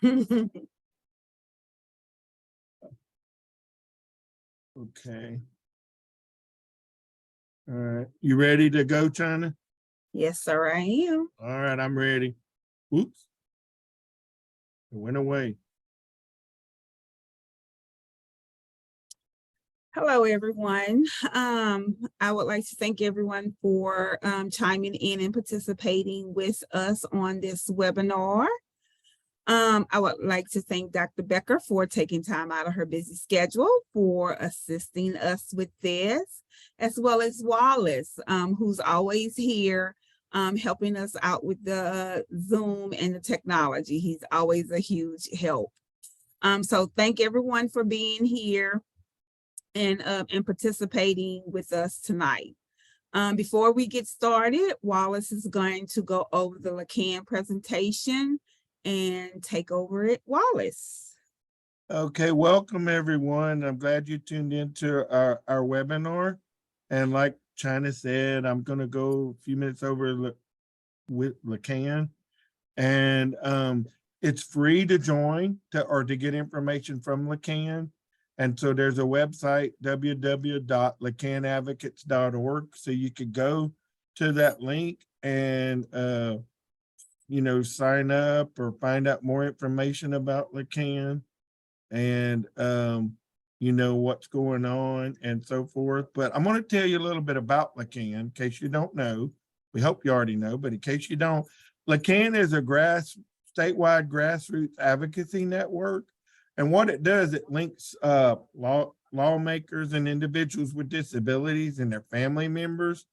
Okay. All right. You ready to go, China? Yes, sir, I am. All right, I'm ready. Oops. It went away. Hello, everyone. I would like to thank everyone for chiming in and participating with us on this webinar. I would like to thank Dr. Becker for taking time out of her busy schedule for assisting us with this, as well as Wallace, who's always here helping us out with the Zoom and the technology. He's always a huge help. So thank everyone for being here and participating with us tonight. Before we get started, Wallace is going to go over the LACAN presentation and take over it, Wallace. Okay, welcome everyone. I'm glad you tuned into our webinar. And like China said, I'm going to go a few minutes over with LACAN. And it's free to join or to get information from LACAN. And so there's a website, www.lacanadvocates.org. So you could go to that link and sign up or find out more information about LACAN and what's going on and so forth. But I'm going to tell you a little bit about LACAN in case you don't know. We hope you already know, but in case you don't, LACAN is a statewide grassroots advocacy network. And what it does, it links lawmakers and individuals with disabilities and their family members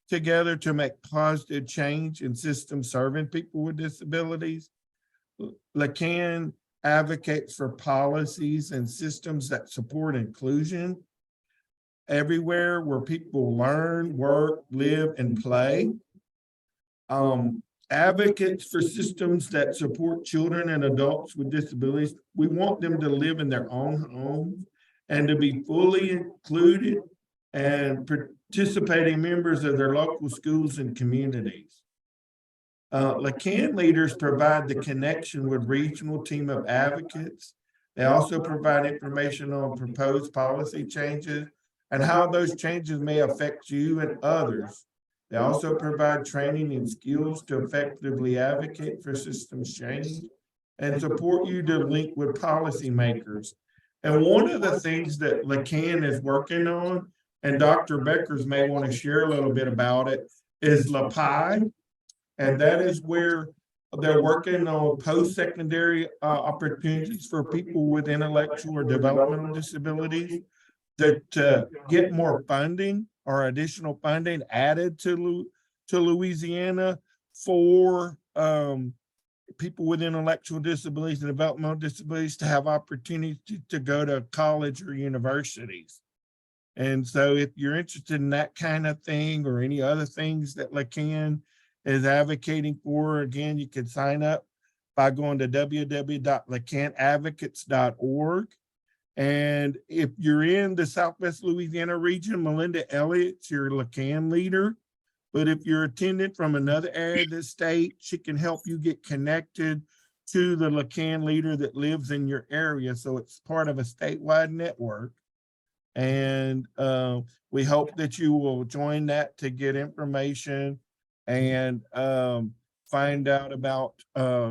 together to make positive change in systems serving people with disabilities. LACAN advocates for policies and systems that support inclusion everywhere where people learn, work, live, and play. Advocates for systems that support children and adults with disabilities. We want them to live in their own homes and to be fully included and participating members of their local schools and communities. LACAN leaders provide the connection with regional team of advocates. They also provide information on proposed policy changes and how those changes may affect you and others. They also provide training and skills to effectively advocate for systems change and support you to link with policymakers. And one of the things that LACAN is working on, and Dr. Beckers may want to share a little bit about it, is LAPI. And that is where they're working on post-secondary opportunities for people with intellectual or developmental disabilities that get more funding or additional funding added to Louisiana for people with intellectual disabilities and developmental disabilities to have opportunities to go to college or universities. And so if you're interested in that kind of thing or any other things that LACAN is advocating for, again, you can sign up by going to www.lacanadvocates.org. And if you're in the Southwest Louisiana region, Melinda Elliott's your LACAN leader. But if you're attending from another area of the state, she can help you get connected to the LACAN leader that lives in your area. So it's part of a statewide network. And we hope that you will join that to get information and find out about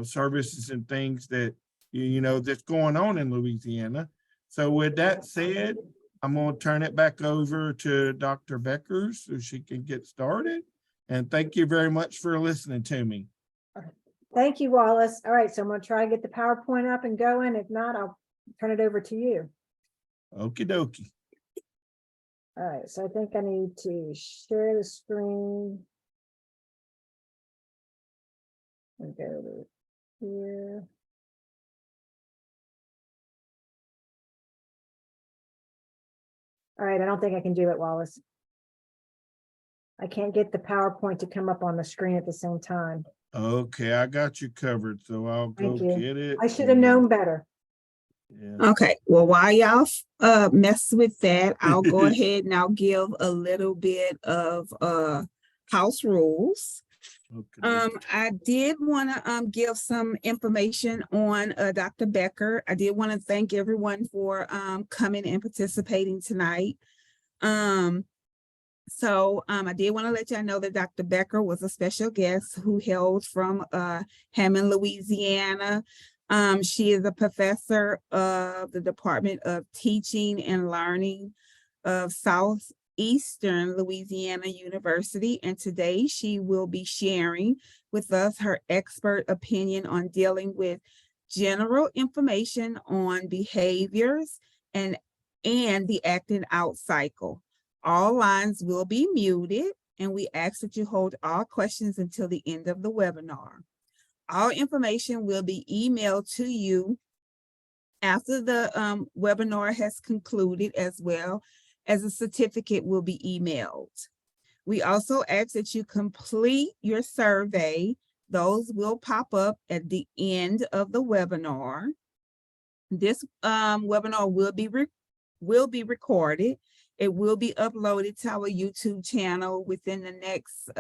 services and things that, that's going on in Louisiana. So with that said, I'm going to turn it back over to Dr. Beckers so she can get started. And thank you very much for listening to me. Thank you, Wallace. All right, so I'm going to try to get the PowerPoint up and going. If not, I'll turn it over to you. Okie dokie. All right, so I think I need to share the screen. And go over here. All right, I don't think I can do it, Wallace. I can't get the PowerPoint to come up on the screen at the same time. Okay, I got you covered, so I'll go get it. I should have known better. Yeah. Okay, well, while y'all mess with that, I'll go ahead and I'll give a little bit of house rules. Okay. I did want to give some information on Dr. Becker. I did want to thank everyone for coming and participating tonight. I did want to let y'all know that Dr. Becker was a special guest who hails from Hammond, Louisiana. She is a professor of the Department of Teaching and Learning of Southeastern Louisiana University, and today she will be sharing with us her expert opinion on dealing with general information on behaviors and the acting out cycle. All lines will be muted, and we ask that you hold all questions until the end of the webinar. All information will be emailed to you after the webinar has concluded, as well as a certificate will be emailed. We also ask that you complete your survey. Those will pop up at the end of the webinar. This webinar will be recorded. It will be uploaded to our YouTube channel within the next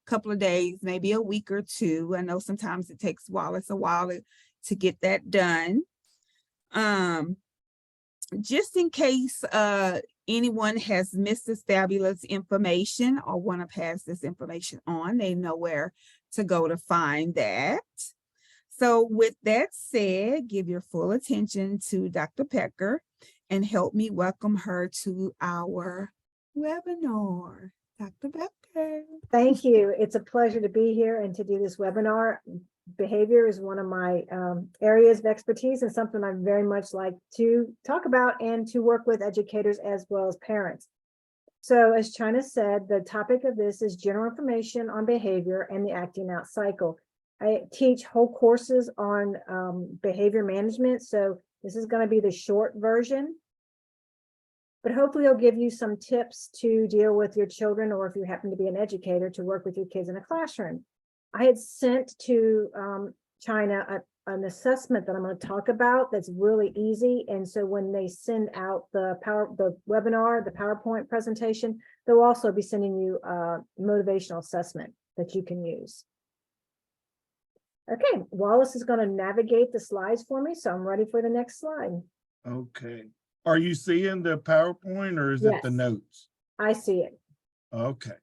couple of days, maybe a week or two. I know sometimes it takes Wallace a while to get that done. Just in case anyone has missed this fabulous information or want to pass this information on, they know where to go to find that. So with that said, give your full attention to Dr. Becker and help me welcome her to our webinar. Dr. Becker. Thank you. It's a pleasure to be here and to do this webinar. Behavior is one of my areas of expertise and something I very much like to talk about and to work with educators as well as parents. So as China said, the topic of this is general information on behavior and the acting out cycle. I teach whole courses on behavior management, so this is going to be the short version. But hopefully it'll give you some tips to deal with your children, or if you happen to be an educator, to work with your kids in a classroom. I had sent to China an assessment that I'm going to talk about that's really easy. And so when they send out the webinar, the PowerPoint presentation, they'll also be sending you a motivational assessment that you can use. Okay, Wallace is going to navigate the slides for me, so I'm ready for the next slide. Okay. Are you seeing the PowerPoint or is it the Yes. notes? I see it. Okay.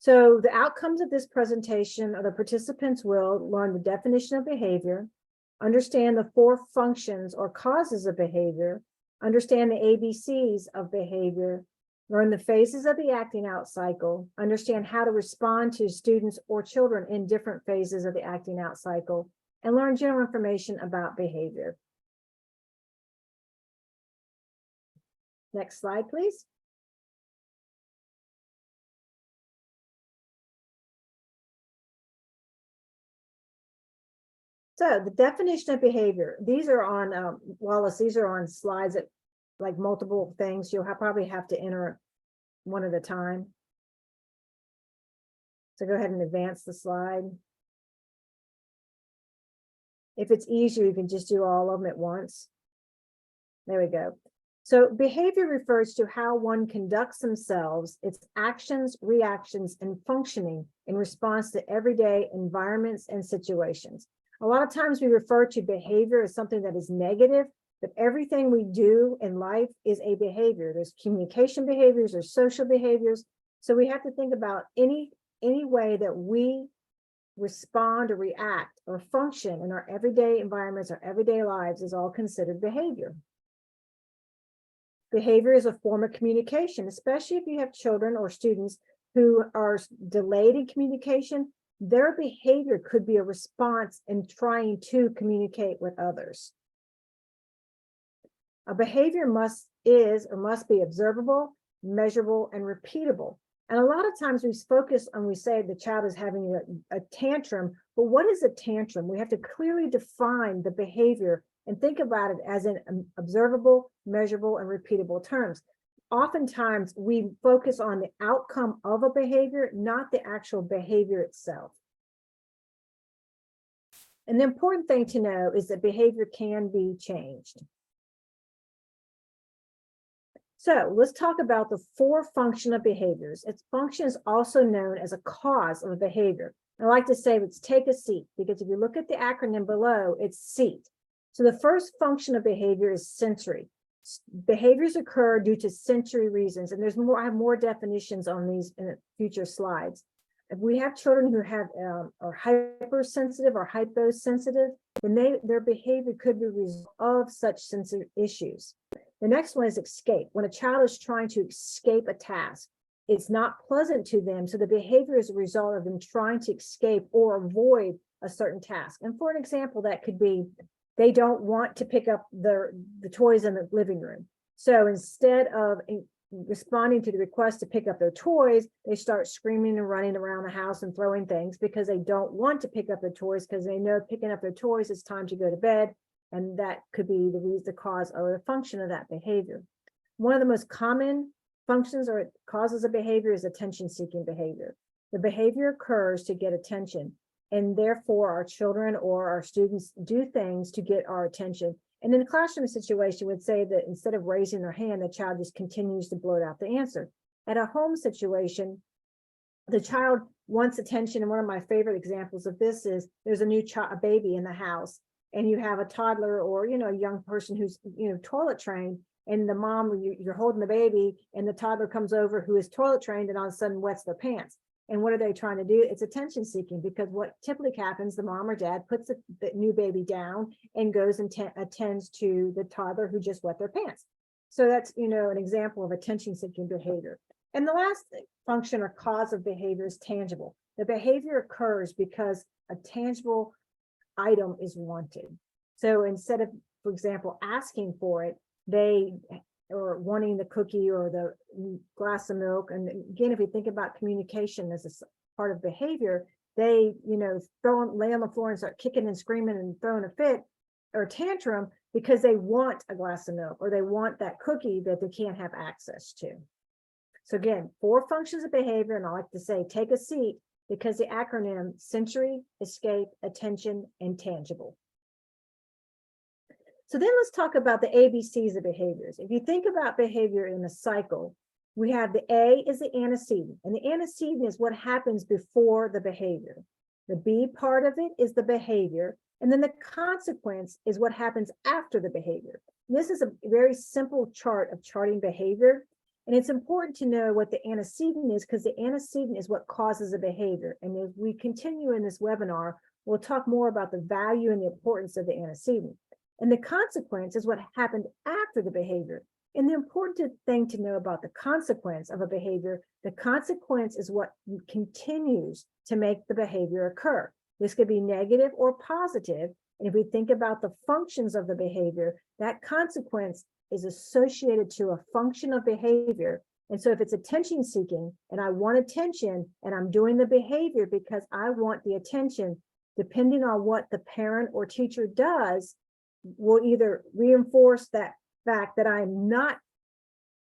So the outcomes of this presentation are the participants will learn the definition of behavior, understand the 4 functions or causes of behavior, understand the ABCs of behavior, learn the phases of the acting out cycle, understand how to respond to students or children in different phases of the acting out cycle, and learn general information about behavior. Next slide, please. So the definition of behavior, these are on, Wallace, these are on slides that like multiple things. You'll probably have to enter one at a time. So go ahead and advance the slide. If it's easier, you can just do all of them at once. There we go. So behavior refers to how one conducts themselves, its actions, reactions, and functioning in response to everyday environments and situations. A lot of times we refer to behavior as something that is negative, but everything we do in life is a behavior. There's communication behaviors, there's social behaviors. So we have to think about any way that we respond or react or function in our everyday environments, our everyday lives is all considered behavior. Behavior is a form of communication, especially if you have children or students who are delayed in communication. Their behavior could be a response in trying to communicate with others. A behavior must be observable, measurable, and repeatable. And a lot of times we focus on, we say the child is having a tantrum, but what is a tantrum? We have to clearly define the behavior and think about it as in observable, measurable, and repeatable terms. Oftentimes we focus on the outcome of a behavior, not the actual behavior itself. And the important thing to know is that behavior can be changed. So let's talk about the 4 functional behaviors. Its function is also known as a cause of a behavior. I like to say let's take a seat, because if you look at the acronym below, it's seat. So the first function of behavior is sensory. Behaviors occur due to sensory reasons, and there's more. I have more definitions on these in future slides. If we have children who have are hypersensitive or hyposensitive, then their behavior could be a result of such sensory issues. The next one is escape. When a child is trying to escape a task, it's not pleasant to them, so the behavior is a result of them trying to escape or avoid a certain task. And for an example, that could be they don't want to pick up the toys in the living room. So instead of responding to the request to pick up their toys, they start screaming and running around the house and throwing things because they don't want to pick up their toys, because they know picking up their toys is time to go to bed. And that could be the cause or the function of that behavior. One of the most common functions or causes of behavior is attention-seeking behavior. The behavior occurs to get attention, and therefore our children or our students do things to get our attention. And in a classroom situation, would say that instead of raising their hand, the child just continues to blurt out the answer. At a home situation, the child wants attention, and one of my favorite examples of this is there's a baby in the house, and you have a toddler or a young person who's toilet trained, and the mom, you're holding the baby, and the toddler comes over who is toilet trained, and all of a sudden wets their pants. And what are they trying to do? It's attention seeking, because what typically happens, the mom or dad puts the new baby down and goes and attends to the toddler who just wet their pants. So that's, an example of attention seeking behavior. And the last function or cause of behavior is tangible. The behavior occurs because a tangible item is wanted. So instead of, for example, asking for it, or wanting the cookie or the glass of milk. And again, if you think about communication as a part of behavior, they, lay on the floor and start kicking and screaming and throwing a fit or tantrum because they want a glass of milk or they want that cookie that they can't have access to. So again, 4 functions of behavior, and I like to say, take a seat, because the acronym sensory, escape, attention, and tangible. So then let's talk about the ABCs of behaviors. If you think about behavior in a cycle, we have the A is the antecedent, and the antecedent is what happens before the behavior. The B part of it is the behavior, and then the consequence is what happens after the behavior. This is a very simple chart of charting behavior, and it's important to know what the antecedent is, because the antecedent is what causes a behavior. And as we continue in this webinar, we'll talk more about the value and the importance of the antecedent. And the consequence is what happened after the behavior. And the important thing to know about the consequence of a behavior, the consequence is what continues to make the behavior occur. This could be negative or positive. And if we think about the functions of the behavior, that consequence is associated to a function of behavior. And so if it's attention seeking and I want attention and I'm doing the behavior because I want the attention, depending on what the parent or teacher does, will either reinforce that fact that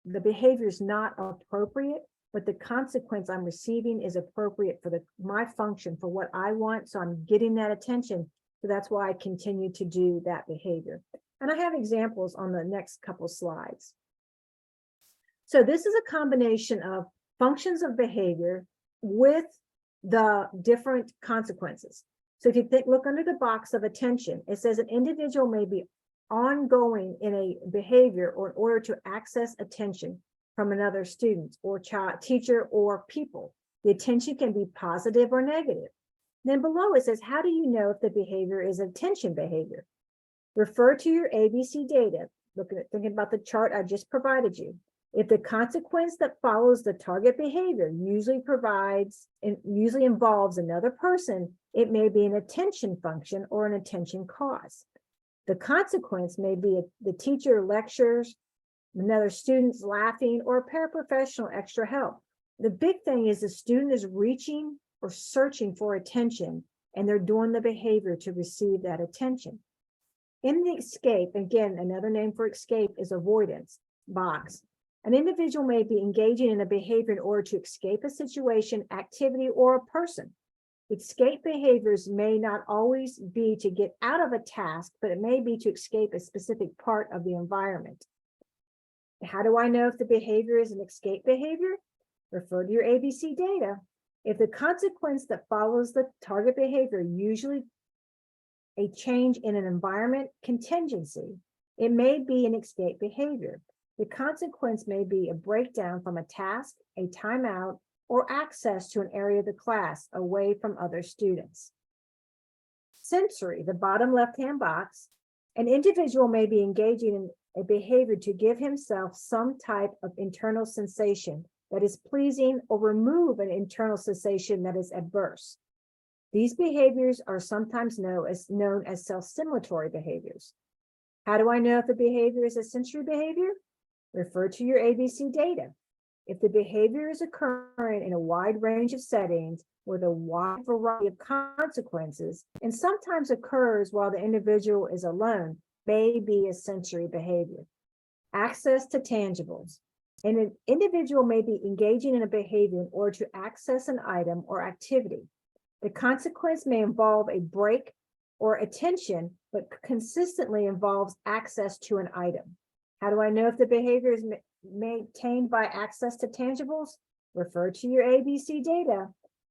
the behavior is not appropriate, but the consequence I'm receiving is appropriate for my function, for what I want. So I'm getting that attention. So that's why I continue to do that behavior. And I have examples on the next couple slides. So this is a combination of functions of behavior with the different consequences. So if you look under the box of attention, it says an individual may be ongoing in a behavior or in order to access attention from another student or child, teacher, or people. The attention can be positive or negative. Then below it says, how do you know if the behavior is attention behavior? Refer to your ABC data. Thinking about the chart I just provided you. If the consequence that follows the target behavior usually involves another person, it may be an attention function or an attention cause. The consequence may be the teacher lectures, another student's laughing, or a paraprofessional extra help. The big thing is the student is reaching or searching for attention, and they're doing the behavior to receive that attention. In the escape, again, another name for escape is avoidance box. An individual may be engaging in a behavior in order to escape a situation, activity, or a person. Escape behaviors may not always be to get out of a task, but it may be to escape a specific part of the environment. How do I know if the behavior is an escape behavior? Refer to your ABC data. If the consequence that follows the target behavior, usually a change in an environment contingency, it may be an escape behavior. The consequence may be a breakdown from a task, a timeout, or access to an area of the class away from other students. Sensory, the bottom left-hand box, an individual may be engaging in a behavior to give himself some type of internal sensation that is pleasing or remove an internal sensation that is adverse. These behaviors are sometimes known as self-stimulatory behaviors. How do I know if the behavior is a sensory behavior? Refer to your ABC data. If the behavior is occurring in a wide range of settings with a wide variety of consequences, and sometimes occurs while the individual is alone, may be a sensory behavior. Access to tangibles. An individual may be engaging in a behavior in order to access an item or activity. The consequence may involve a break or attention, but consistently involves access to an item. How do I know if the behavior is maintained by access to tangibles? Refer to your ABC data.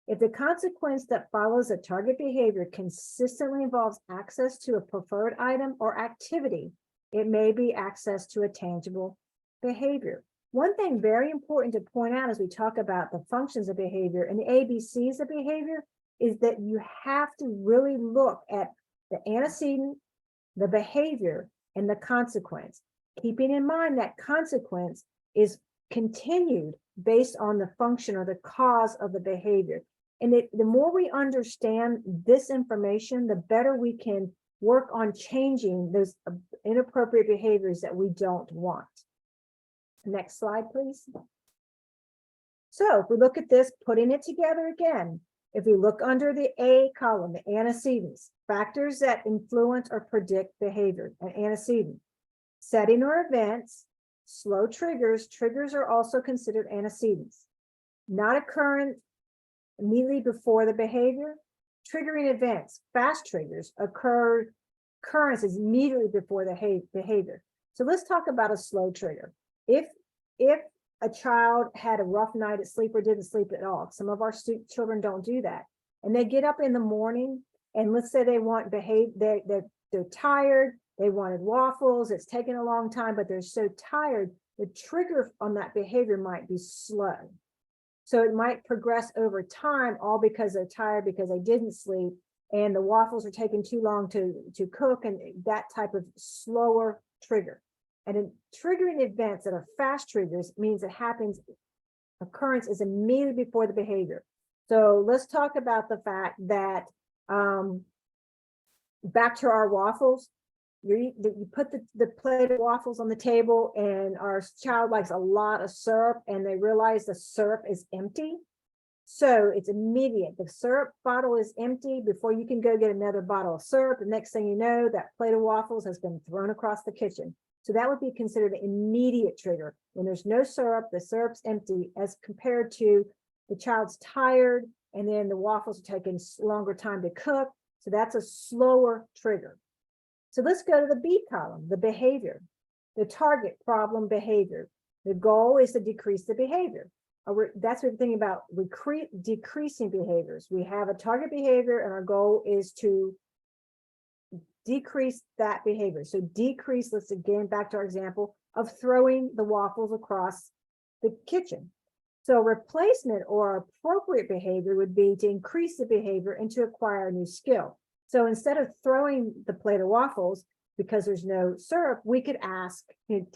If the consequence that follows a target behavior consistently involves access to a preferred item or activity, it may be access to a tangible behavior. One thing very important to point out as we talk about the functions of behavior and the ABCs of behavior is that you have to really look at the antecedent, the behavior, and the consequence, keeping in mind that consequence is continued based on the function or the cause of the behavior. And the more we understand this information, the better we can work on changing those inappropriate behaviors that we don't want. Next slide, please. So if we look at this, putting it together again, if we look under the A column, the antecedents, factors that influence or predict behavior, an antecedent, setting or events, slow triggers. Triggers are also considered antecedents. Not occurring immediately before the behavior. Triggering events, fast triggers, occurrences immediately before the behavior. So let's talk about a slow trigger. If a child had a rough night at sleep or didn't sleep at all, some of our children don't do that, and they get up in the morning, and let's say they want they're tired, they wanted waffles, it's taken a long time, but they're so tired, the trigger on that behavior might be slow. So it might progress over time, all because they're tired, because they didn't sleep, and the waffles are taking too long to cook, and that type of slower trigger. And in triggering events that are fast triggers means it happens, occurrence is immediately before the behavior. So let's talk about the fact that, back to our waffles, you put the plate of waffles on the table, and our child likes a lot of syrup, and they realize the syrup is empty. So it's immediate. The syrup bottle is empty before you can go get another bottle of syrup. The next thing you know, that plate of waffles has been thrown across the kitchen. So that would be considered an immediate trigger. When there's no syrup, the syrup's empty, as compared to the child's tired, and then the waffles are taking longer time to cook. So that's a slower trigger. So let's go to the B column, the behavior, the target problem behavior. The goal is to decrease the behavior. That's what we're thinking about, decreasing behaviors. We have a target behavior, and our goal is to decrease that behavior. So decrease, let's again, back to our example of throwing the waffles across the kitchen. So replacement or appropriate behavior would be to increase the behavior and to acquire a new skill. So instead of throwing the plate of waffles because there's no syrup, we could ask,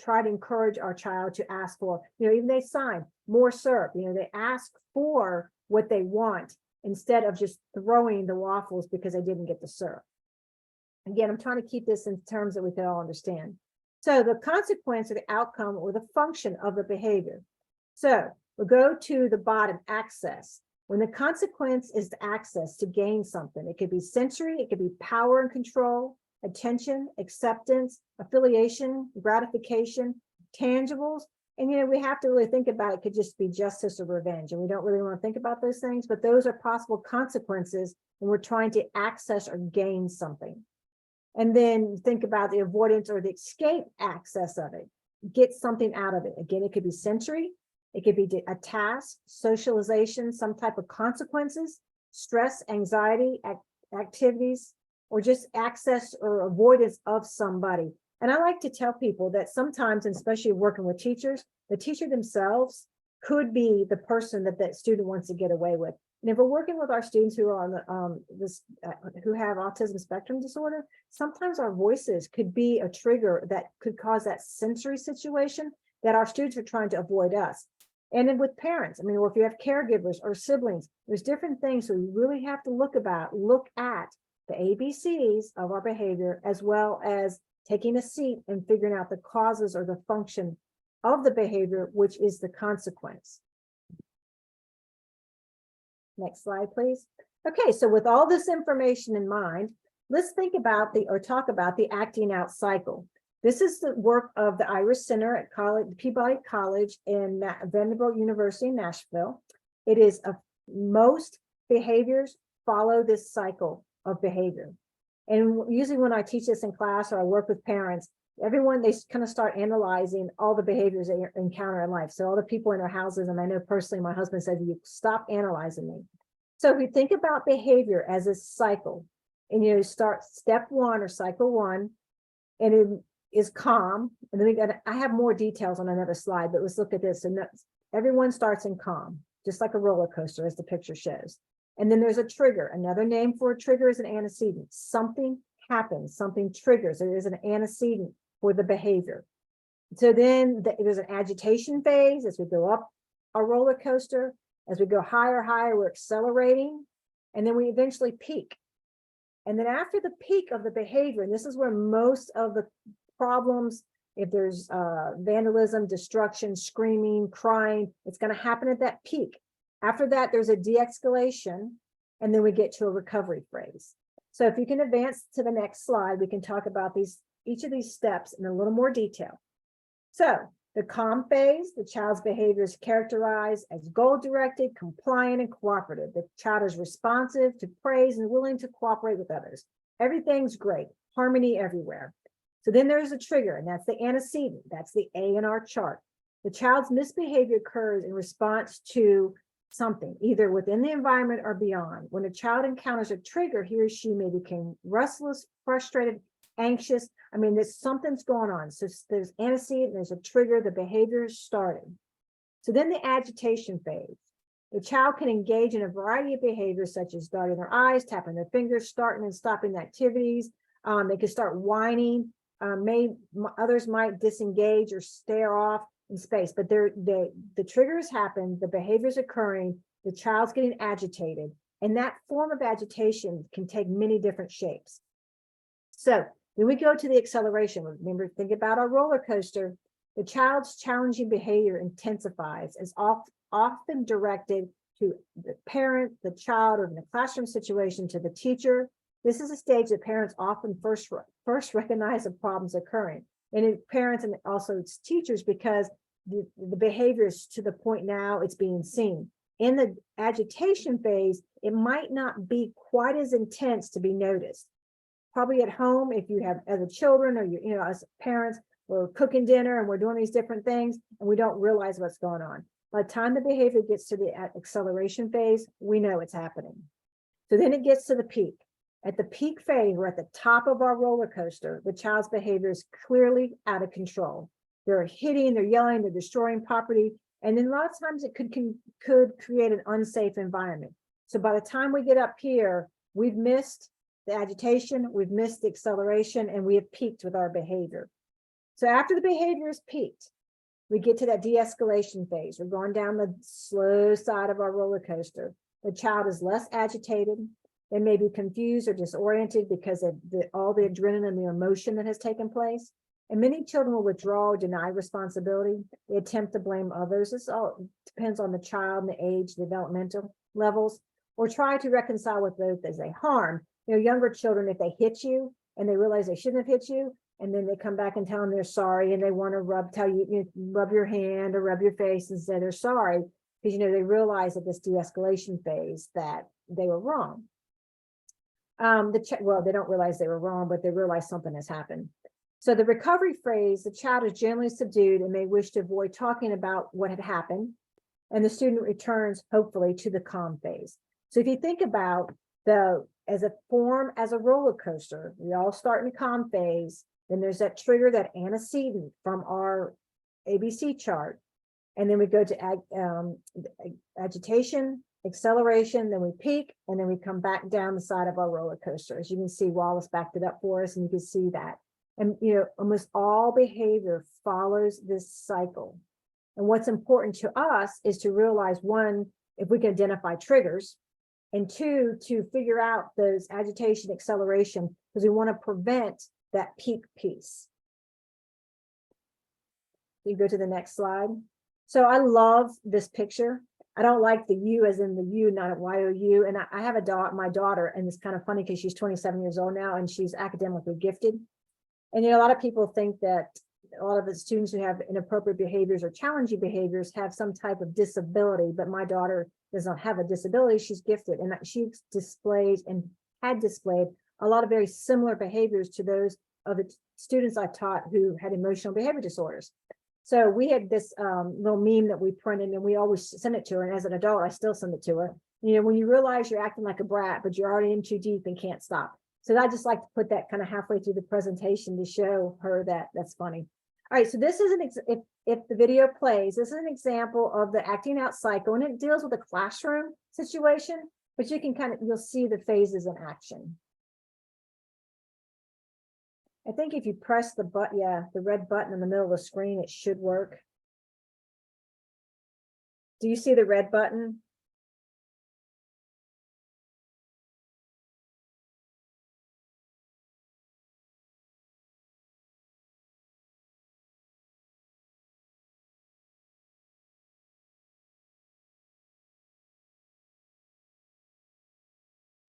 try to encourage our child to ask for, even they sign more syrup, they ask for what they want instead of just throwing the waffles because they didn't get the syrup. Again, I'm trying to keep this in terms that we can all understand. So the consequence or the outcome or the function of the behavior. So we'll go to the bottom, access. When the consequence is the access to gain something, it could be sensory, it could be power and control, attention, acceptance, affiliation, gratification, tangibles. And, we have to really think about it. Could just be justice or revenge. And we don't really want to think about those things, but those are possible consequences when we're trying to access or gain something. And then think about the avoidance or the escape access of it. get something out of it. Again, it could be sensory, it could be a task, socialization, some type of consequences, stress, anxiety, activities, or just access or avoidance of somebody. And I like to tell people that sometimes, and especially working with teachers, the teacher themselves could be the person that that student wants to get away with. And if we're working with our students who are on the who have autism spectrum disorder, sometimes our voices could be a trigger that could cause that sensory situation that our students are trying to avoid us. And then with parents, I mean, or if you have caregivers or siblings, there's different things. So we really have to look at the ABCs of our behavior, as well as taking a seat and figuring out the causes or the function of the behavior, which is the consequence. Next slide, please. Okay, so with all this information in mind, let's think about talk about the acting out cycle. This is the work of the Iris Center at Peabody College in Vanderbilt University in Nashville. It is most behaviors follow this cycle of behavior. And usually when I teach this in class or I work with parents, everyone, they kind of start analyzing all the behaviors they encounter in life. So all the people in their houses, and I know personally, my husband said, you stop analyzing me. So if we think about behavior as a cycle, and you start step one or cycle one, and it is calm. And then I have more details on another slide, but let's look at this. And everyone starts in calm, just like a roller coaster, as the picture shows. And then there's a trigger. Another name for a trigger is an antecedent. Something happens, something triggers. There is an antecedent for the behavior. So then there's an agitation phase as we go up a roller coaster. As we go higher, we're accelerating, and then we eventually peak. And then after the peak of the behavior, and this is where most of the problems, if there's vandalism, destruction, screaming, crying, it's going to happen at that peak. After that, there's a de-escalation, and then we get to a recovery phase. So if you can advance to the next slide, we can talk about each of these steps in a little more detail. So the calm phase, the child's behavior is characterized as goal-directed, compliant, and cooperative. The child is responsive to praise and willing to cooperate with others. Everything's great, harmony everywhere. So then there's a trigger, and that's the antecedent. That's the A in our chart. The child's misbehavior occurs in response to something, either within the environment or beyond. When a child encounters a trigger, he or she may become restless, frustrated, anxious. I mean, something's going on. So there's antecedent, there's a trigger, the behavior is starting. So then the agitation phase. The child can engage in a variety of behaviors, such as darting their eyes, tapping their fingers, starting and stopping activities. They can start whining. Others might disengage or stare off in space, but the triggers happen, the behavior's occurring, the child's getting agitated, and that form of agitation can take many different shapes. So then we go to the acceleration. Remember, think about our roller coaster. The child's challenging behavior intensifies, is often directed to the parent, the child, or in a classroom situation to the teacher. This is a stage that parents often first recognize the problems occurring. And in parents and also it's teachers, because the behavior is to the point now it's being seen. In the agitation phase, it might not be quite as intense to be noticed. Probably at home, if you have other children or as parents, we're cooking dinner and we're doing these different things and we don't realize what's going on. By the time the behavior gets to the acceleration phase, we know it's happening. So then it gets to the peak. At the peak phase, we're at the top of our roller coaster. The child's behavior is clearly out of control. They're hitting, they're yelling, they're destroying property. And then a lot of times it could create an unsafe environment. So by the time we get up here, we've missed the agitation, we've missed the acceleration, and we have peaked with our behavior. So after the behavior is peaked, we get to that de-escalation phase. We're going down the slow side of our roller coaster. The child is less agitated. They may be confused or disoriented because of all the adrenaline and the emotion that has taken place. And many children will withdraw or deny responsibility. They attempt to blame others. This all depends on the child and the age, developmental levels, or try to reconcile with those as they harm. Younger children, if they hit you and they realize they shouldn't have hit you, and then they come back and tell them they're sorry, and they want to rub your hand or rub your face and say they're sorry, because they realize at this de-escalation phase that they were wrong. Well, they don't realize they were wrong, but they realize something has happened. So the recovery phase, the child is generally subdued and may wish to avoid talking about what had happened. And the student returns, hopefully, to the calm phase. So if you think about as a roller coaster, we all start in calm phase. Then there's that trigger, that antecedent from our ABC chart. And then we go to agitation, acceleration, then we peak, and then we come back down the side of our roller coaster. As you can see, Wallace backed it up for us, and you can see that. And almost all behavior follows this cycle. And what's important to us is to realize, one, if we can identify triggers, and two, to figure out those agitation, acceleration, because we want to prevent that peak piece. You go to the next slide. So I love this picture. I don't like the U as in the U, not a Y-O-U. And I have my daughter, and it's kind of funny because she's 27 years old now and she's academically gifted. And a lot of people think that a lot of the students who have inappropriate behaviors or challenging behaviors have some type of disability, but my daughter does not have a disability. She's gifted, and she displays and had displayed a lot of very similar behaviors to those of the students I taught who had emotional behavior disorders. So we had this little meme that we printed, and we always send it to her. And as an adult, I still send it to her. When you realize you're acting like a brat, but you're already in too deep and can't stop. So I just like to put that kind of halfway through the presentation to show her that that's funny. All right, so this is if the video plays, this is an example of the acting out cycle, and it deals with a classroom situation, but you can you'll see the phases in action. I think if you press the the red button in the middle of the screen, it should work. Do you see the red button?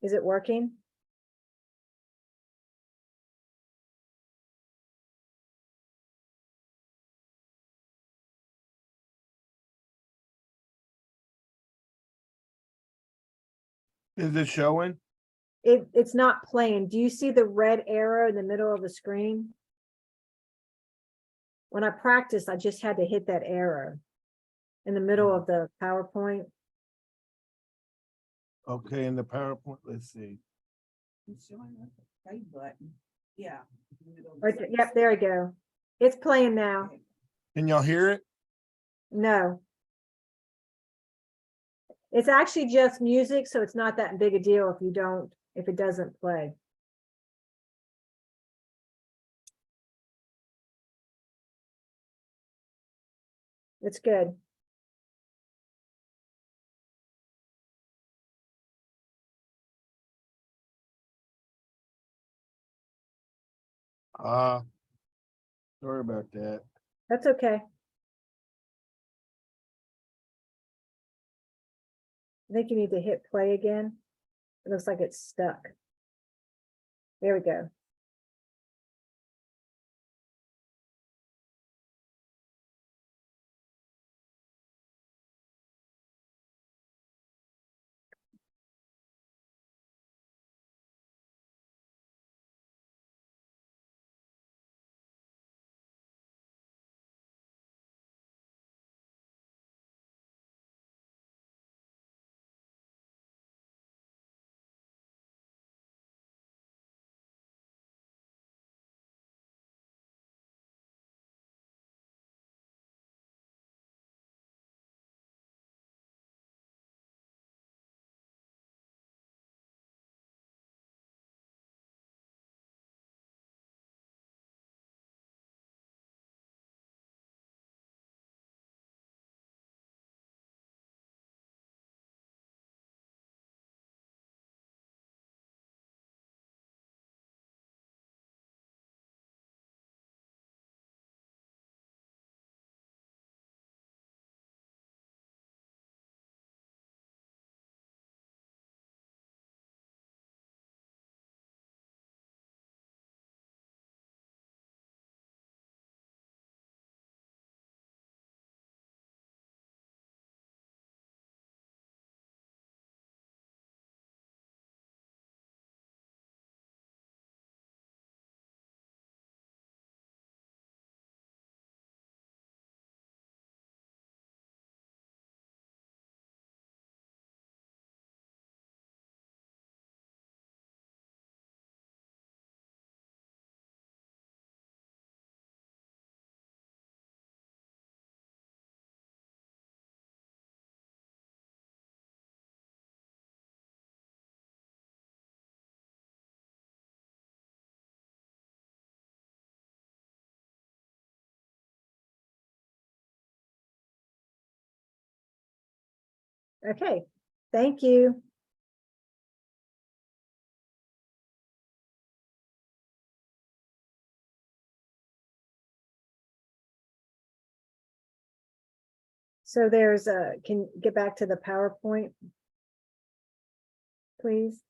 Is it working? Is it showing? It's not playing. Do you see the red arrow in the middle of the screen? When I practiced, I just had to hit that arrow in the middle of the PowerPoint. Okay, in the PowerPoint, let's see. It's showing us a play button. Yeah. Right there. Yep, there we go. It's playing now. Can y'all hear it? No. It's actually just music, so it's not that big a deal if it doesn't play. It's good. Sorry about that. That's okay. I think you need to hit play again. It looks like it's stuck. There we go. Okay, thank you. So there's a, can you get back to the PowerPoint, please?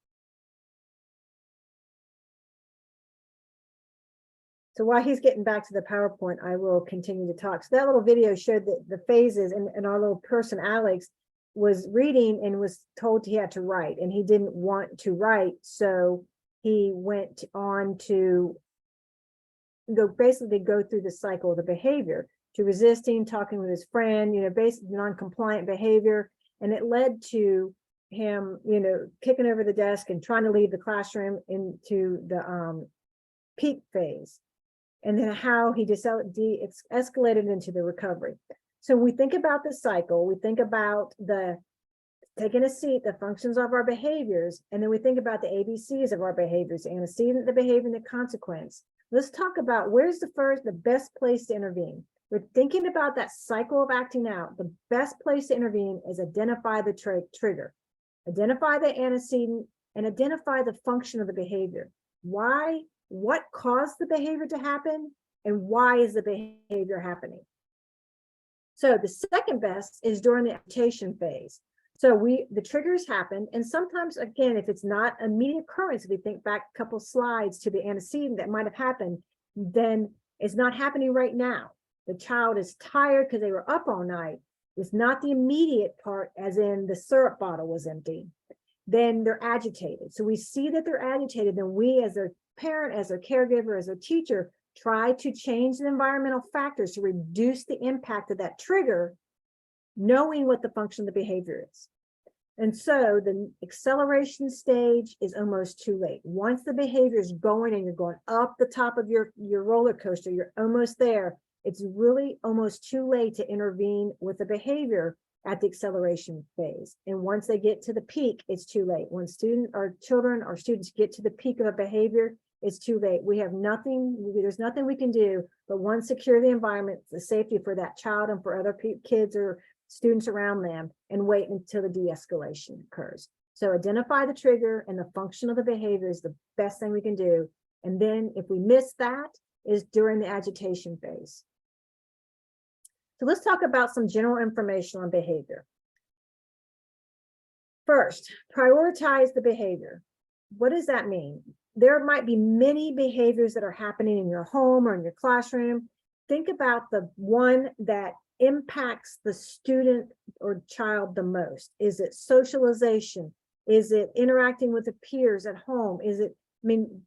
So while he's getting back to the PowerPoint, I will continue to talk. So that little video showed that the phases, and our little person, Alex, was reading and was told he had to write, and he didn't want to write. So he went on to basically go through the cycle of the behavior, to resisting, talking with his friend, basically non-compliant behavior. And it led to him, kicking over the desk and trying to leave the classroom into the peak phase. And then how he de-escalated into the recovery. So we think about the cycle, we think about the taking a seat, the functions of our behaviors, and then we think about the ABCs of our behaviors, the antecedent, the behavior, and the consequence. Let's talk about where's the best place to intervene. We're thinking about that cycle of acting out. The best place to intervene is identify the trigger, identify the antecedent, and identify the function of the behavior. Why? What caused the behavior to happen, and why is the behavior happening? So the second best is during the agitation phase. So the triggers happen, and sometimes, again, if it's not immediate occurrence, if we think back a couple slides to the antecedent that might have happened, then it's not happening right now. The child is tired because they were up all night. It's not the immediate part, as in the syrup bottle was empty. Then they're agitated. So we see that they're agitated, and we as a parent, as a caregiver, as a teacher, try to change the environmental factors to reduce the impact of that trigger, knowing what the function of the behavior is. And so the acceleration stage is almost too late. Once the behavior is going and you're going up the top of your roller coaster, you're almost there. It's really almost too late to intervene with the behavior at the acceleration phase. And once they get to the peak, it's too late. When children or students get to the peak of a behavior, it's too late. We have nothing, there's nothing we can do but one, secure the environment, the safety for that child and for other kids or students around them, and wait until the de-escalation occurs. So identify the trigger and the function of the behavior is the best thing we can do. And then if we miss that, is during the agitation phase. So let's talk about some general information on behavior. First, prioritize the behavior. What does that mean? There might be many behaviors that are happening in your home or in your classroom. Think about the one that impacts the student or child the most. Is it socialization? Is it interacting with the peers at home?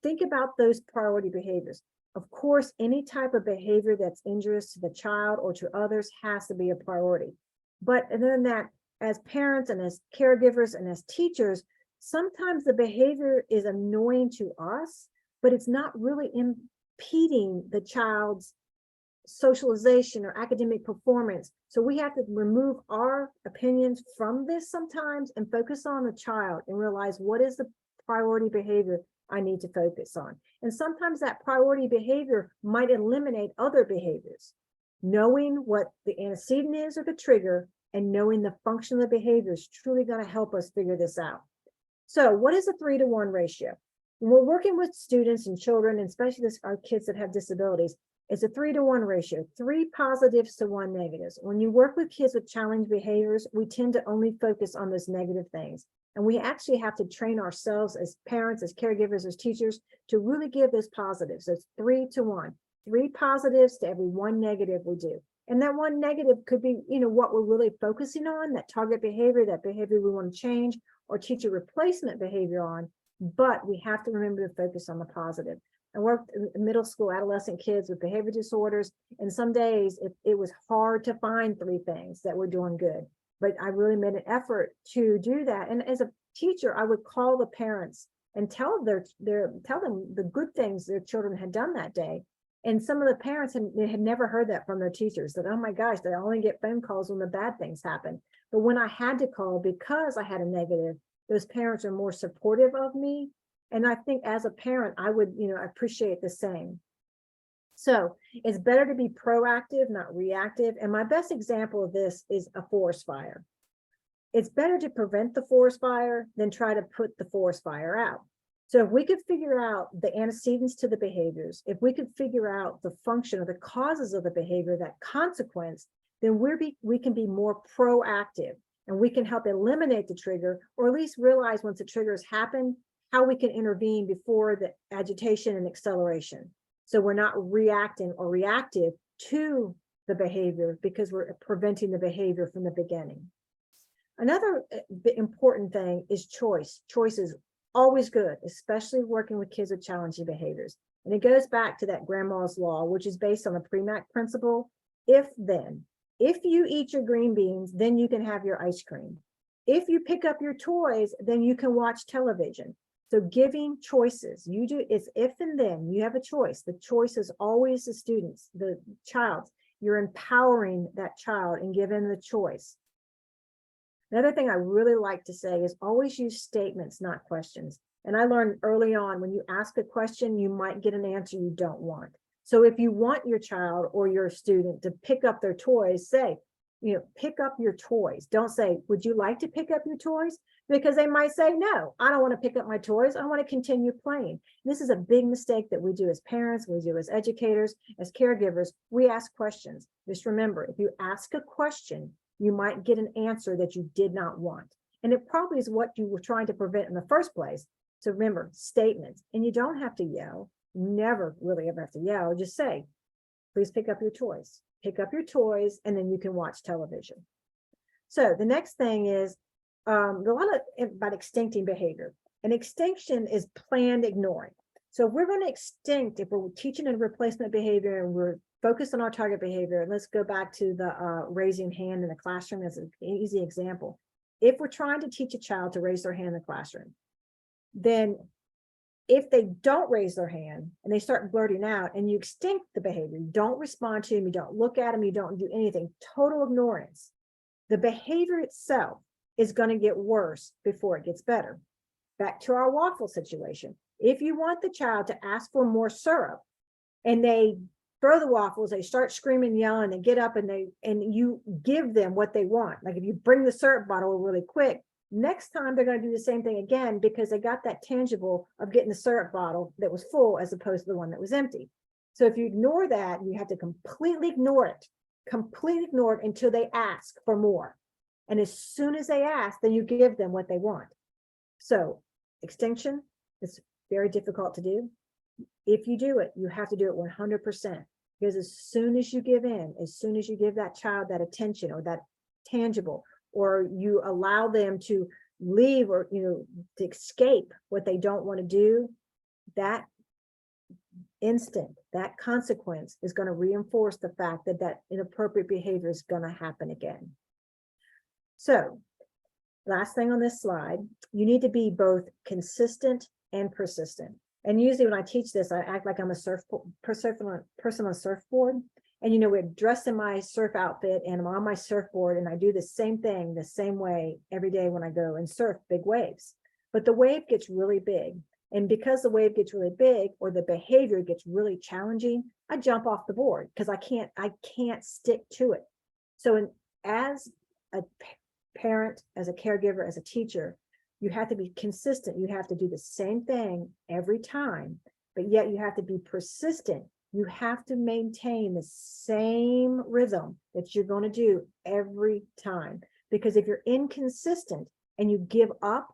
Think about those priority behaviors. Of course, any type of behavior that's injurious to the child or to others has to be a priority. But other than that, as parents and as caregivers and as teachers, sometimes the behavior is annoying to us, but it's not really impeding the child's socialization or academic performance. So we have to remove our opinions from this sometimes and focus on the child and realize what is the priority behavior I need to focus on. And sometimes that priority behavior might eliminate other behaviors. Knowing what the antecedent is or the trigger and knowing the function of the behavior is truly going to help us figure this out. So what is a 3-to-1 ratio? When we're working with students and children, and especially our kids that have disabilities, it's a 3-to-1 ratio, 3 positives to 1 negatives. When you work with kids with challenged behaviors, we tend to only focus on those negative things. And we actually have to train ourselves as parents, as caregivers, as teachers to really give those positives. So it's 3-to-1, 3 positives to every 1 negative we do. And that 1 negative could be, what we're really focusing on, that target behavior, that behavior we want to change or teach a replacement behavior on. But we have to remember to focus on the positive. I worked in middle school, adolescent kids with behavior disorders. And some days it was hard to find 3 things that were doing good. But I really made an effort to do that. And as a teacher, I would call the parents and tell them the good things their children had done that day. And some of the parents had never heard that from their teachers, that, oh my gosh, they only get phone calls when the bad things happen. But when I had to call because I had a negative, those parents are more supportive of me. And I think as a parent, I would, appreciate the same. So it's better to be proactive, not reactive. And my best example of this is a forest fire. it's better to prevent the forest fire than try to put the forest fire out. So if we could figure out the antecedents to the behaviors, if we could figure out the function or the causes of the behavior, that consequence, then we can be more proactive, and we can help eliminate the trigger, or at least realize once the triggers happen, how we can intervene before the agitation and acceleration. So we're not reacting or reactive to the behavior because we're preventing the behavior from the beginning. Another important thing is choice. Choice is always good, especially working with kids with challenging behaviors. And it goes back to that grandma's law, which is based on the Premack principle. If then, if you eat your green beans, then you can have your ice cream. If you pick up your toys, then you can watch television. So giving choices, you do, it's if and then, you have a choice. The choice is always the students, the child. You're empowering that child and giving the choice. Another thing I really like to say is always use statements, not questions. And I learned early on, when you ask a question, you might get an answer you don't want. So if you want your child or your student to pick up their toys, say, pick up your toys. Don't say, would you like to pick up your toys? Because they might say, no, I don't want to pick up my toys. I want to continue playing. This is a big mistake that we do as parents, we do as educators, as caregivers. We ask questions. Just remember, if you ask a question, you might get an answer that you did not want. And it probably is what you were trying to prevent in the first place. So remember, statements. And you don't have to yell. Never really ever have to yell. Just say, please pick up your toys. Pick up your toys, and then you can watch television. So the next thing is a lot about extincting behavior. And extinction is planned ignoring. So if we're going to extinct, if we're teaching a replacement behavior and we're focused on our target behavior, and let's go back to the raising hand in the classroom as an easy example. If we're trying to teach a child to raise their hand in the classroom, then if they don't raise their hand and they start blurting out and you extinct the behavior, you don't respond to them, you don't look at them, you don't do anything, total ignorance, the behavior itself is going to get worse before it gets better. Back to our waffle situation. If you want the child to ask for more syrup and they throw the waffles, they start screaming, yelling, they get up and you give them what they want. Like if you bring the syrup bottle really quick, next time they're going to do the same thing again because they got that tangible of getting the syrup bottle that was full as opposed to the one that was empty. So if you ignore that, you have to completely ignore it until they ask for more. And as soon as they ask, then you give them what they want. So extinction is very difficult to do. If you do it, you have to do it 100%, because as soon as you give in, as soon as you give that child that attention or that tangible, or you allow them to leave or, to escape what they don't want to do, that instant, that consequence is going to reinforce the fact that that inappropriate behavior is going to happen again. So last thing on this slide, you need to be both consistent and persistent. And usually when I teach this, I act like I'm a person on a surfboard. And we're dressed in my surf outfit and I'm on my surfboard and I do the same thing the same way every day when I go and surf big waves. But the wave gets really big. And because the wave gets really big or the behavior gets really challenging, I jump off the board because I can't stick to it. So as a parent, as a caregiver, as a teacher, you have to be consistent. You have to do the same thing every time, but yet you have to be persistent. You have to maintain the same rhythm that you're going to do every time. Because if you're inconsistent and you give up,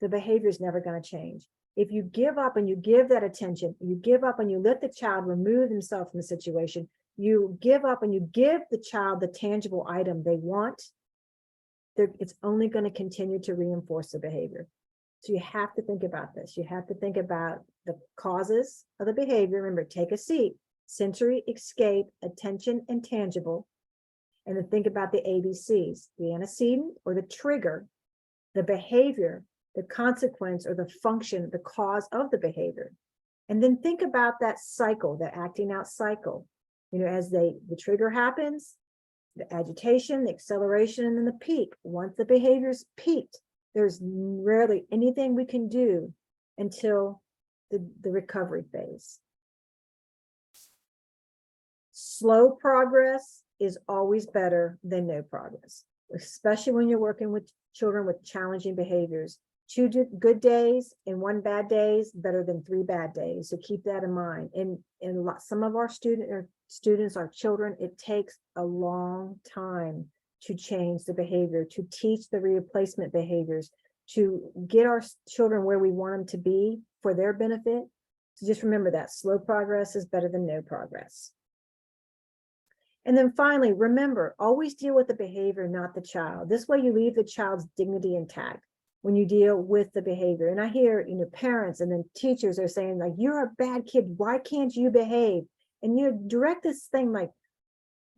the behavior is never going to change. If you give up and you give that attention, you give up and you let the child remove themselves from the situation, you give up and you give the child the tangible item they want, it's only going to continue to reinforce the behavior. So you have to think about this. You have to think about the causes of the behavior. Remember, take a seat. Sensory, escape, attention, and tangible. And then think about the ABCs, the antecedent or the trigger, the behavior, the consequence or the function, the cause of the behavior. And then think about that cycle, the acting out cycle. As the trigger happens, the agitation, the acceleration, and then the peak. Once the behavior's peaked, there's rarely anything we can do until the recovery phase. Slow progress is always better than no progress. especially when you're working with children with challenging behaviors. 2 good days and 1 bad days better than 3 bad days. So keep that in mind. And some of our students, our children, it takes a long time to change the behavior, to teach the replacement behaviors, to get our children where we want them to be for their benefit. So just remember that slow progress is better than no progress. And then finally, remember, always deal with the behavior, not the child. This way you leave the child's dignity intact when you deal with the behavior. And I hear, parents and then teachers are saying like, you're a bad kid. Why can't you behave? And you direct this thing like,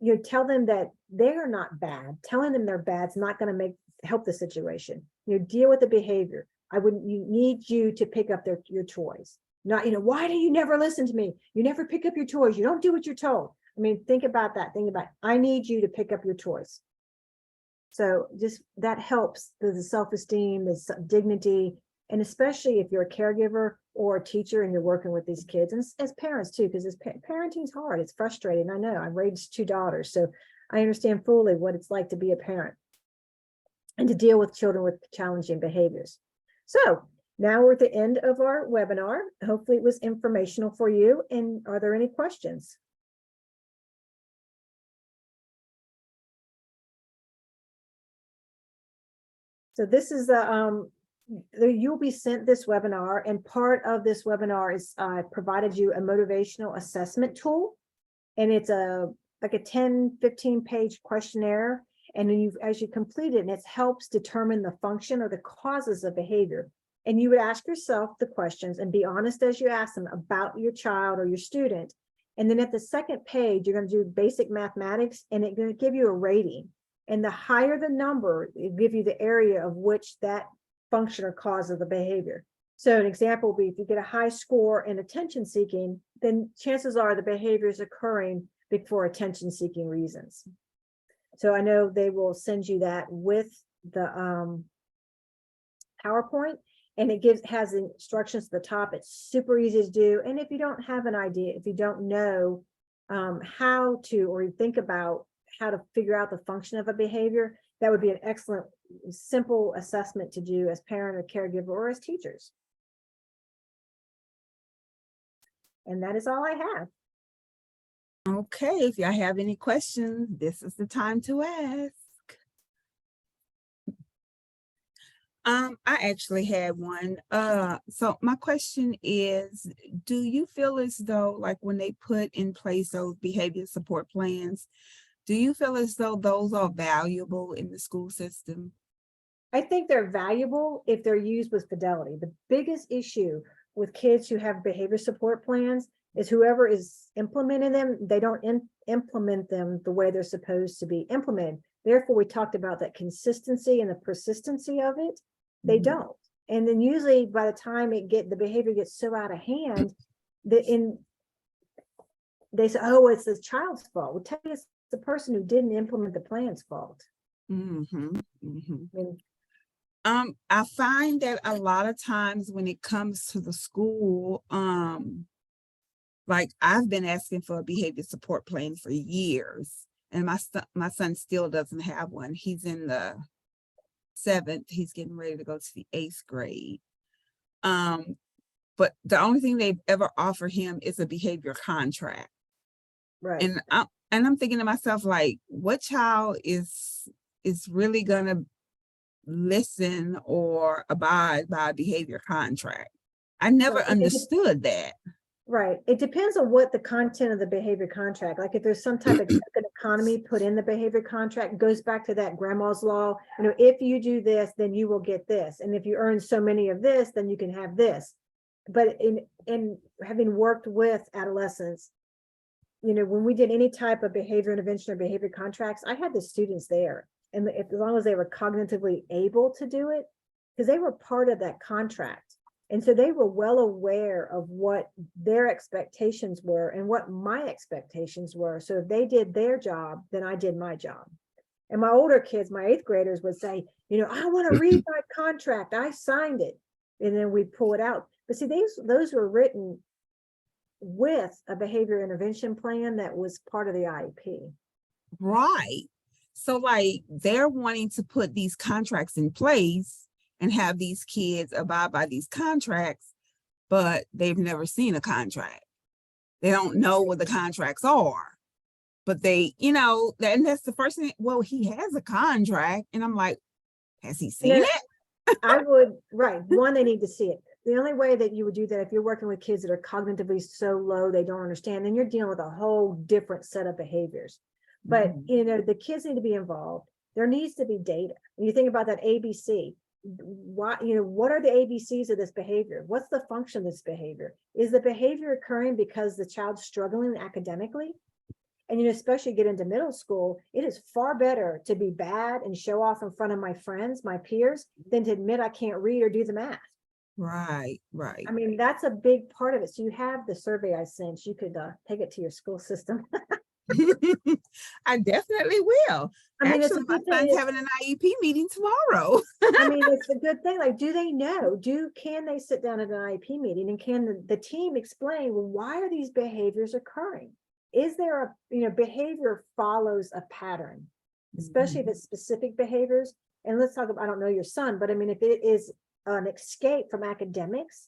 you tell them that they are not bad. Telling them they're bad is not going to help the situation. Deal with the behavior. You need you to pick up your toys. Not, why do you never listen to me? You never pick up your toys. You don't do what you're told. I mean, think about that. I need you to pick up your toys. So just that helps the self-esteem, the dignity, and especially if you're a caregiver or a teacher and you're working with these kids, and as parents too, because parenting is hard. It's frustrating. I know. I've raised 2 daughters, so I understand fully what it's like to be a parent and to deal with children with challenging behaviors. So now we're at the end of our webinar. Hopefully it was informational for you. And are there any questions? So this is you'll be sent this webinar, and part of this webinar is provided you a motivational assessment tool, and it's like a 10-15 page questionnaire, and then as you complete it, and it helps determine the function or the causes of behavior. And you would ask yourself the questions and be honest as you ask them about your child or your student. And then at the second page, you're going to do basic mathematics, and it's going to give you a rating. And the higher the number, it give you the area of which that function or cause of the behavior. So an example would be if you get a high score in attention seeking, then chances are the behavior is occurring for attention seeking reasons. So I know they will send you that with the PowerPoint, and it has instructions at the top. It's super easy to do. And if you don't have an idea, if you don't know how to, or you think about how to figure out the function of a behavior, that would be an excellent, simple assessment to do as parent or caregiver or as teachers. And that is all I have. Okay, if y'all have any questions, this is the time to ask. I actually had one. So my question is, do you feel as though, like when they put in place those behavior support plans, do you feel as though those are valuable in the school system? I think they're valuable if they're used with fidelity. The biggest issue with kids who have behavior support plans is whoever is implementing them, they don't implement them the way they're supposed to be implemented. Therefore, we talked about that consistency and the persistency of it. They don't. And then usually by the time the behavior gets so out of hand, they say, oh, it's the child's fault. Well, tell you it's the person who didn't implement the plan's fault. I find that a lot of times when it comes to the school, like I've been asking for a behavior support plan for years, and my son still doesn't have one. He's in the 7th. He's getting ready to go to the 8th grade. But the only thing they've ever offered him is a behavior contract. Right. And I'm thinking to myself, like, what child is really gonna listen or abide by a behavior contract? I never understood that. Right. It depends on what the content of the behavior contract, like if there's some type of economy put in the behavior contract, goes back to that grandma's law. If you do this, then you will get this. And if you earn so many of this, then you can have this. But in having worked with adolescents, when we did any type of behavior intervention or behavior contracts, I had the students there. And as long as they were cognitively able to do it, because they were part of that contract. And so they were well aware of what their expectations were and what my expectations were. So if they did their job, then I did my job. And my older kids, my 8th graders would say, I want to read my contract. I signed it. And then we'd pull it out. But see, those were written with a behavior intervention plan that was part of the IEP. Right. So like they're wanting to put these contracts in place and have these kids abide by these contracts, but they've never seen a contract. They don't know what the contracts are, but they, you know, and that's the first thing. Well, he has a contract, and I'm like, has he seen No, it? I would, right, one, they need to see it. The only way that you would do that, if you're working with kids that are cognitively so low, they don't understand, then you're dealing with a whole different set of behaviors. But, Mhm. you know, the kids need to be involved. There needs to be data. When you think about that ABC, why, you know, what are the ABCs of this behavior? What's the function of this behavior? Is the behavior occurring because the child's struggling academically? And, you know, especially get into middle school, it is far better to be bad and show off in front of my friends, my peers, than to admit I can't read or do the math. Right, right. I mean, that's a big part of it. So you have the survey I sent. You could take it to your school system. I definitely will. I mean, it's a Actually, my good thing. son's having an IEP meeting tomorrow. I mean, it's a good thing. Like, do they know? Can they sit down at an IEP meeting, and can the team explain, well, why are these behaviors occurring? Is there a, you know, behavior follows a pattern, especially if it's specific behaviors. And let's talk about, I don't know your son, but I mean, if it is an escape from academics,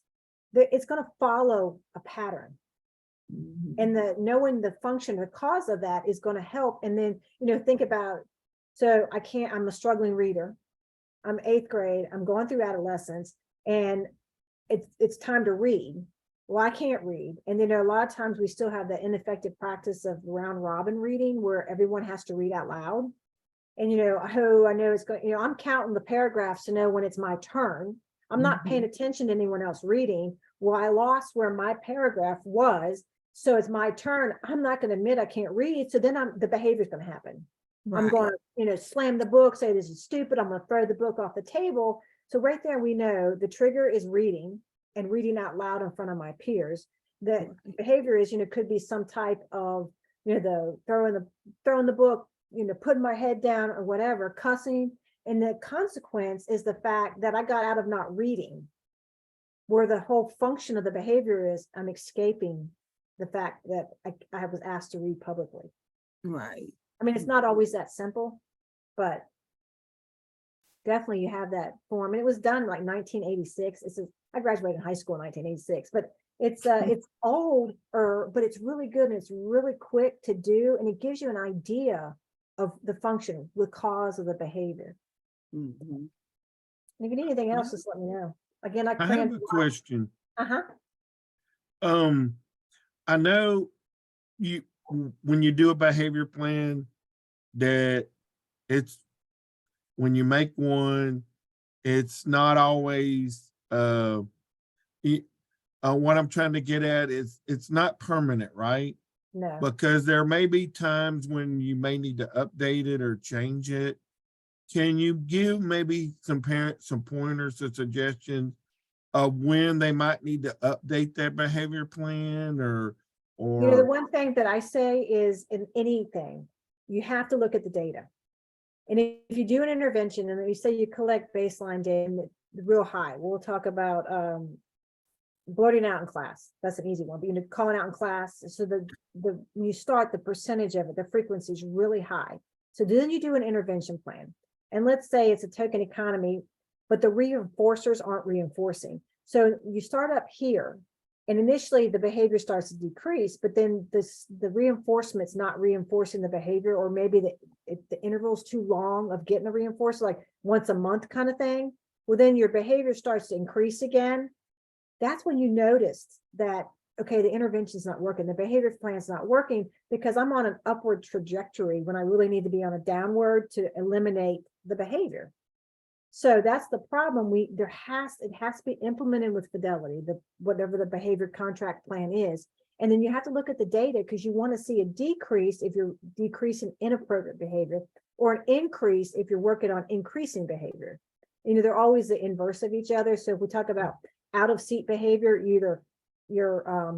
it's going to follow a pattern. Mhm. And the knowing the function or cause of that is going to help. And then, you know, think about, so I'm a struggling reader. I'm 8th grade, I'm going through adolescence, and it's time to read. Well, I can't read. And you know, a lot of times we still have the ineffective practice of round robin reading where everyone has to read out loud. And you know, oh, I know it's going, you know, I'm counting the paragraphs to know when it's my turn. I'm not paying attention to anyone else reading. Well, I lost where my paragraph was. So it's my turn. I'm not going to admit I can't read. So then the behavior is going to happen. I'm Right. going to, you know, slam the book, say this is stupid. I'm going to throw the book off the table. So right there, we know the trigger is reading and reading out loud in front of my peers. The behavior is, you know, could be some type of, you know, the throwing the book, you know, putting my head down or whatever, cussing. And the consequence is the fact that I got out of not reading, where the whole function of the behavior is I'm escaping the fact that I was asked to read publicly. Right. I mean, it's not always that simple, but definitely you have that form. And it was done like 1986. I graduated high school in 1986, but it's old, but it's really good and it's really quick to do, and it gives you an idea of the function, the cause of the behavior. Mhm. And if you need anything else, just let me know. Again, I I have crammed a a lot. question. Uh-huh. I know when you do a behavior plan that it's when you make one, it's not always what I'm trying to get at is it's not permanent, right? No. Because there may be times when you may need to update it or change it. Can you give maybe some parents some pointers or suggestions of when they might need to update their behavior plan You know, the or one thing that I say is in anything, you have to look at the data. And if you do an intervention and you say you collect baseline data real high, we'll talk about blurting out in class. That's an easy one. But you know, calling out in class. So when you start, the percentage of it, the frequency is really high. So then you do an intervention plan. And let's say it's a token economy, but the reinforcers aren't reinforcing. So you start up here, and initially the behavior starts to decrease, but then the reinforcement's not reinforcing the behavior, or maybe the interval's too long of getting a reinforcer, like once a month kind of thing. Well, then your behavior starts to increase again. That's when you notice that, okay, the intervention's not working, the behavior plan's not working, because I'm on an upward trajectory when I really need to be on a downward to eliminate the behavior. So that's the problem. It has to be implemented with fidelity, whatever the behavior contract plan is. And then you have to look at the data, because you want to see a decrease if you're decreasing inappropriate behavior, or an increase if you're working on increasing behavior. You know, they're always the inverse of each other. So if we talk about out of seat behavior, you're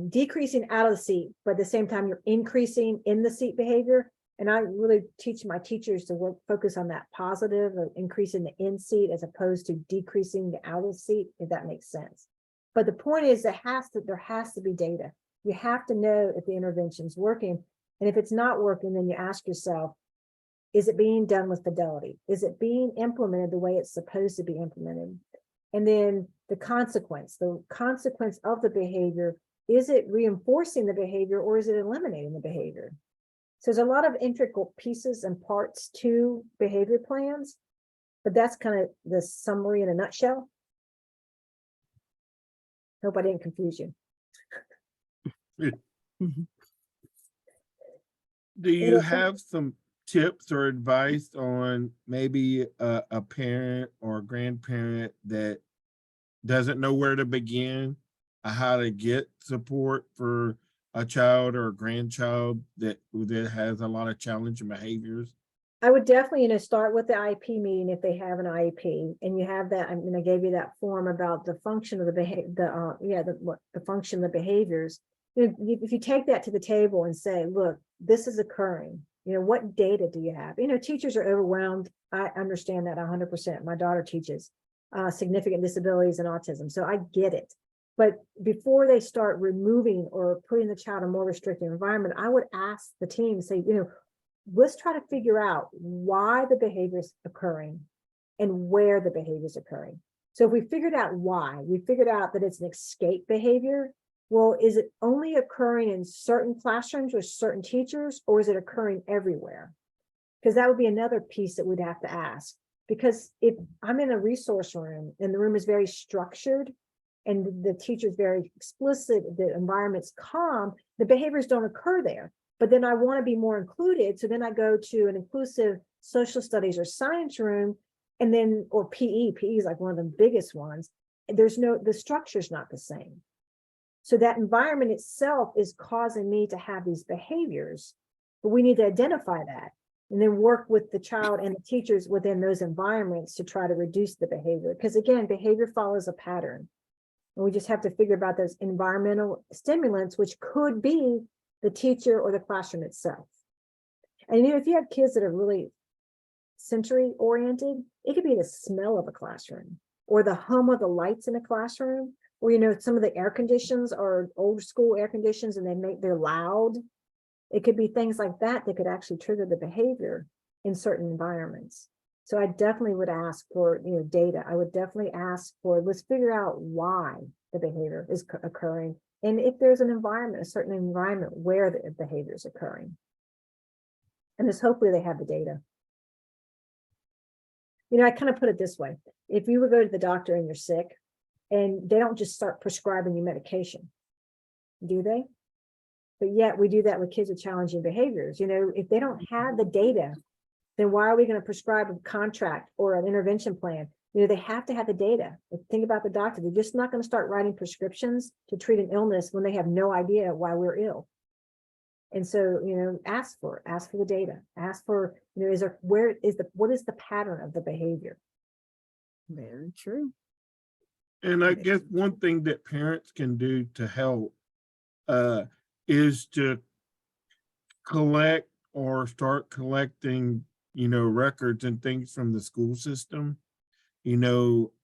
decreasing out of the seat, but at the same time you're increasing in the seat behavior. And I really teach my teachers to focus on that positive of increasing the in seat as opposed to decreasing the out of seat, if that makes sense. But the point is there has to be data. You have to know if the intervention's working. And if it's not working, then you ask yourself, Is it being done with fidelity? Is it being implemented the way it's supposed to be implemented? And then the consequence of the behavior, is it reinforcing the behavior or is it eliminating the behavior? So there's a lot of integral pieces and parts to behavior plans, but that's kind of the summary in a nutshell. Hope I didn't confuse you. Do you have some tips or advice on maybe a parent or a grandparent that doesn't know where to begin, how to get support for a child or a grandchild that has a lot of challenging behaviors? I would definitely, start with the IEP meeting if they have an IEP, and you have that. I mean, I gave you that form about the function of the behavior, the function of the behaviors. If you take that to the table and say, look, this is occurring, what data do you have? Teachers are overwhelmed. I understand that 100%. My daughter teaches significant disabilities and autism, so I get it. But before they start removing or putting the child in a more restrictive environment, I would ask the team, say, let's try to figure out why the behavior is occurring and where the behavior is occurring. So if we figured out why, we figured out that it's an escape behavior. Well, is it only occurring in certain classrooms with certain teachers, or is it occurring everywhere? Because that would be another piece that we'd have to ask. Because if I'm in a resource room and the room is very structured and the teacher's very explicit, the environment's calm, the behaviors don't occur there. But then I want to be more included. So then I go to an inclusive social studies or science room, and then, or PE is like one of the biggest ones. The structure's not the same. So that environment itself is causing me to have these behaviors, but we need to identify that and then work with the child and the teachers within those environments to try to reduce the behavior. Because again, behavior follows a pattern. And we just have to figure about those environmental stimulants, which could be the teacher or the classroom itself. And if you have kids that are really sensory oriented, it could be the smell of a classroom or the hum of the lights in a classroom, or some of the air conditions are old school air conditions and they're loud. It could be things like that that could actually trigger the behavior in certain environments. So I definitely would ask for data. I would definitely ask for, let's figure out why the behavior is occurring. And if there's an environment, a certain environment where the behavior is occurring. And this, hopefully they have the data. I kind of put it this way. If you would go to the doctor and you're sick, and they don't just start prescribing you medication, do they? But yet we do that with kids with challenging behaviors. If they don't have the data, then why are we going to prescribe a contract or an intervention plan? They have to have the data. Think about the doctor. They're just not going to start writing prescriptions to treat an illness when they have no idea why we're ill. And so, ask for the data. Ask for, what is the pattern of the behavior? Very true. And I guess one thing that parents can do to help is to collect or start collecting, records and things from the school system,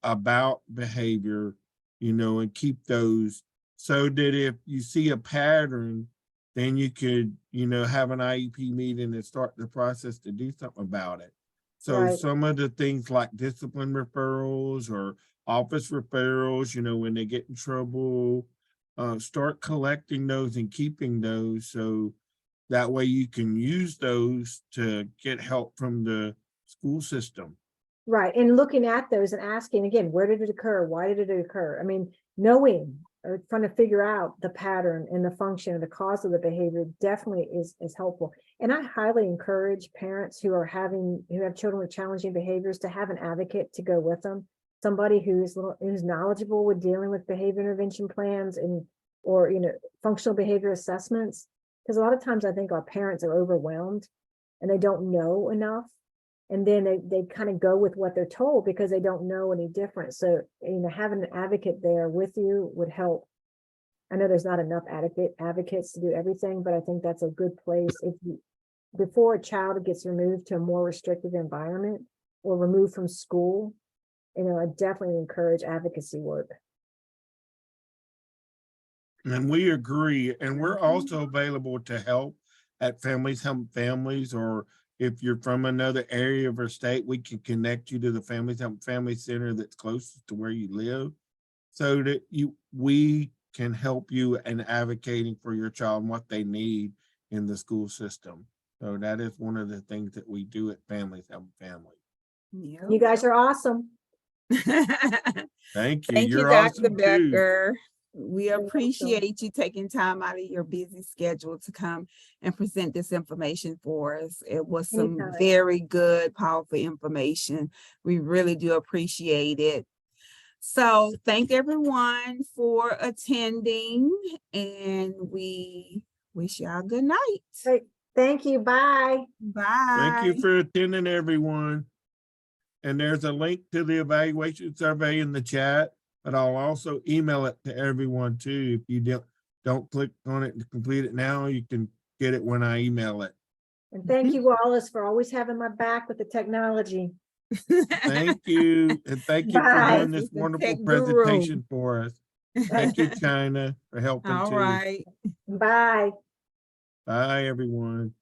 about behavior, and keep those so that if you see a pattern, then you could, have an IEP meeting and start the process to do something about it. So Right. Some of the things like discipline referrals or office referrals, when they get in trouble, start collecting those and keeping those. So that way you can use those to get help from the school system. Right. And looking at those and asking again, where did it occur? Why did it occur? I mean, knowing or trying to figure out the pattern and the function and the cause of the behavior definitely is helpful. And I highly encourage parents who have children with challenging behaviors to have an advocate to go with them. Somebody who's knowledgeable with dealing with behavior intervention plans or functional behavior assessments. Because a lot of times I think our parents are overwhelmed and they don't know enough. And then they kind of go with what they're told because they don't know any different. So, having an advocate there with you would help. I know there's not enough advocates to do everything, but I think that's a good place. Before a child gets removed to a more restrictive environment or removed from school, I definitely encourage advocacy work. And we agree. And we're also available to help at Families Help Families or If you're from another area of our state, we can connect you to the family center that's closest to where you live. So that we can help you in advocating for your child and what they need in the school system. So that is one of the things that we do at Families Help Family. You guys are awesome. Thank you. Thank you, You're Dr. awesome too. Becker. We welcome. appreciate you taking time out of your busy schedule to come and present this information for us. It was some Anytime. very good, powerful information. We really do appreciate it. So thank everyone for attending, and we wish y'all good night. Great. Thank you. Bye. Bye. Thank you for attending, everyone. And there's a link to the evaluation survey in the chat, but I'll also email it to everyone too. If you don't click on it to complete it now, you can get it when I email it. And thank you, Wallace, for always having my back with the technology. Thank you. And thank you for Bye. doing this The wonderful tech guru. presentation for us. Thank you, China, for helping All too. right. Bye. Bye, everyone.